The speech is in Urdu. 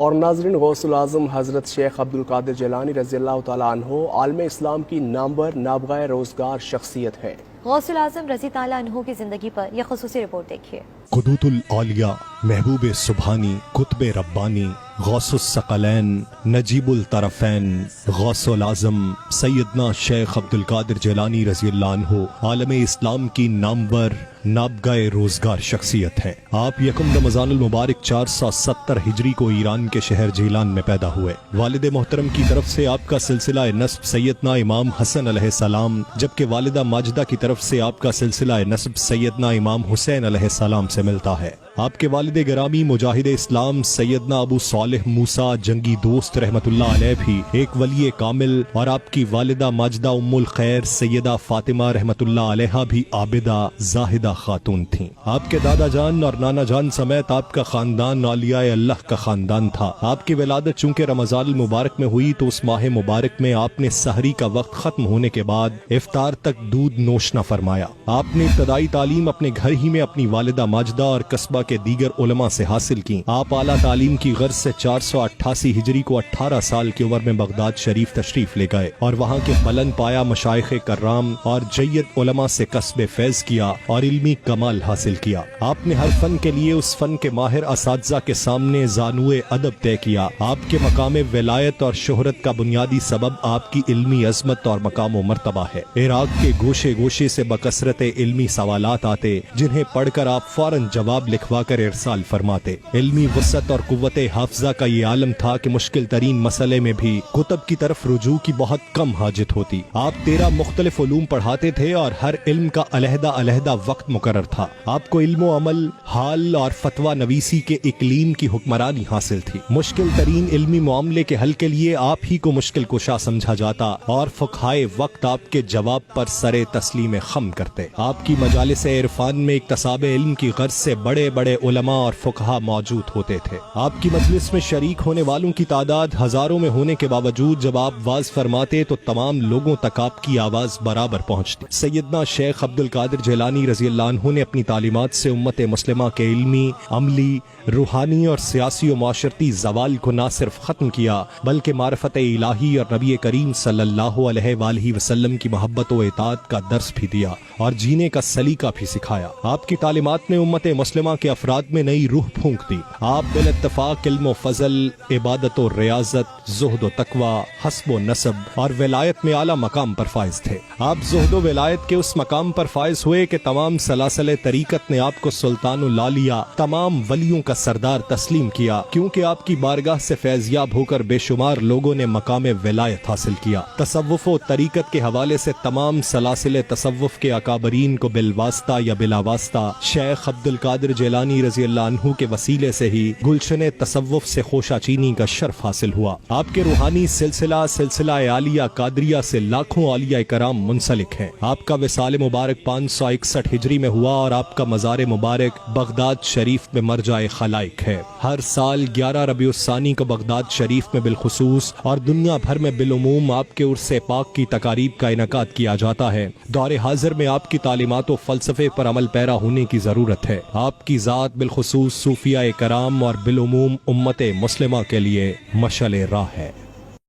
اور ناظرین، غوث العظم حضرت شیخ عبدالقادر جیلانی رضی اللہ تعالیٰ عنہ عالم اسلام کی نامور نابغہ روزگار شخصیت ہیں۔ غوث العظم رضی تعالیٰ عنہ کی زندگی پر یہ خصوصی رپورٹ دیکھیے۔ قدوۃ الاولیاء، محبوب سبحانی، قطب ربانی، غوث الثقلین، نجیب الطرفین، غوث العظم سیدنا شیخ عبدالقادر جیلانی رضی اللہ عنہ عالم اسلام کی نامور نابغہ روزگار شخصیت ہیں۔ آپ یکم رمضان المبارک 470 ہجری کو ایران کے شہر جیلان میں پیدا ہوئے۔ والد محترم کی طرف سے آپ کا سلسلہ نسب سیدنا امام حسن علیہ السلام، جبکہ والدہ ماجدہ کی طرف سے آپ کا سلسلہ نسب سیدنا امام حسین علیہ السلام سے ملتا ہے۔ آپ کے والد گرامی مجاہد اسلام سیدنا ابو صالح موسیٰ جنگی دوست رحمت اللہ علیہ بھی ایک ولی کامل، اور آپ کی والدہ ماجدہ ام الخیر سیدہ فاطمہ رحمت اللہ علیہ بھی عابدہ زاہدہ خاتون تھیں۔ آپ کے دادا جان اور نانا جان سمیت آپ کا خاندان اولیاء اللہ کا خاندان تھا۔ آپ کی ولادت چونکہ رمضان المبارک میں ہوئی تو اس ماہ مبارک میں آپ نے سحری کا وقت ختم ہونے کے بعد افطار تک دودھ نوش نہ فرمایا۔ آپ نے ابتدائی تعلیم اپنے گھر ہی میں اپنی والدہ ماجدہ اور قصبہ کے دیگر علماء سے حاصل کی۔ آپ اعلیٰ تعلیم کی غرض سے 488 ہجری کو 18 سال کی عمر میں بغداد شریف تشریف لے گئے اور وہاں کے بلند پایا مشائخ کرام اور جید علماء سے کسب فیض کیا اور علمی کمال حاصل کیا۔ آپ نے ہر فن کے لیے اس فن کے ماہر اساتذہ کے سامنے زانوئے ادب طے کیا۔ آپ کے مقام ولایت اور شہرت کا بنیادی سبب آپ کی علمی عظمت اور مقام و مرتبہ ہے۔ عراق کے گوشے گوشے سے بکثرت علمی سوالات آتے جنہیں پڑھ کر آپ فوراً جواب لکھوا کر ارسال فرماتے۔ علمی وسعت اور قوت حافظہ کا یہ عالم تھا کہ مشکل ترین مسئلے میں بھی کتب کی طرف رجوع کی بہت کم حاجت ہوتی۔ آپ 13 مختلف علوم پڑھاتے تھے اور ہر علم کا علیحدہ علیحدہ وقت مقرر تھا۔ آپ کو علم و عمل، حال اور فتویٰ نویسی کے اقلیم کی حکمرانی حاصل تھی۔ مشکل ترین علمی معاملے کے حل کے لیے آپ ہی کو مشکل کشا سمجھا جاتا اور فقہائے وقت آپ کے جواب پر سرے تسلیم خم کرتے۔ آپ کی مجالس عرفان میں اکتساب علم کی غرض سے بڑے بڑے علماء اور فقہا موجود ہوتے تھے۔ آپ کی مجلس میں شریک ہونے والوں کی تعداد ہزاروں میں ہونے کے باوجود جب آپ واز فرماتے تو تمام لوگوں تک آپ کی آواز برابر پہنچتی۔ سیدنا شیخ عبدالقادر جیلانی رضی اللہ عنہ نے اپنی تعلیمات سے امت مسلمہ کے علمی، عملی، روحانی اور سیاسی و معاشرتی زوال کو نہ صرف ختم کیا بلکہ معرفت الہی اور نبی کریم صلی اللہ علیہ وآلہ وسلم کی محبت و اطاعت کا درس بھی دیا اور جینے کا سلیقہ بھی سکھایا۔ آپ کی تعلیمات نے امت مسلمہ کے افراد میں نئی روح پھونک دی۔ آپ بالاتفاق علم و فضل، عبادت و ریاضت، زہد و تقوی، حسب و نسب اور ولایت میں اعلیٰ مقام پر فائز تھے۔ آپ زہد و ولایت کے اس مقام پر فائز ہوئے کہ تمام سلاسل طریقت نے آپ کو سلطان الاولیاء، تمام ولیوں کا سردار تسلیم کیا، کیونکہ آپ کی بارگاہ سے فیضیاب ہو کر بے شمار لوگوں نے مقام ولایت حاصل کیا۔ تصوف و طریقت کے حوالے سے تمام سلاسل تصوف کے اکابرین کو بالواسطہ یا بلا واسطہ شیخ عبدالقادر جیلانی رضی اللہ عنہ کے وسیلے سے ہی گلشن تصوف سے خوشہ چینی کا شرف حاصل ہوا۔ آپ کے روحانی سلسلہ عالیہ قادریہ سے لاکھوں اولیاء کرام منسلک ہیں۔ آپ کا وصال مبارک 561 ہجری میں ہوا اور آپ کا مزار مبارک بغداد شریف میں مرجع خلائق ہے۔ ہر سال 11 ربیع الثانی کو بغداد شریف میں بالخصوص اور دنیا بھر میں بالعموم آپ کے عرس پاک کی تقاریب کا انعقاد کیا جاتا ہے۔ دور حاضر میں آپ کی تعلیمات و فلسفے پر عمل پیرا ہونے کی ضرورت ہے۔ آپ کی ذات بالخصوص صوفیاء کرام اور بالعموم امت مسلمہ کے لیے مشعل راہ ہے۔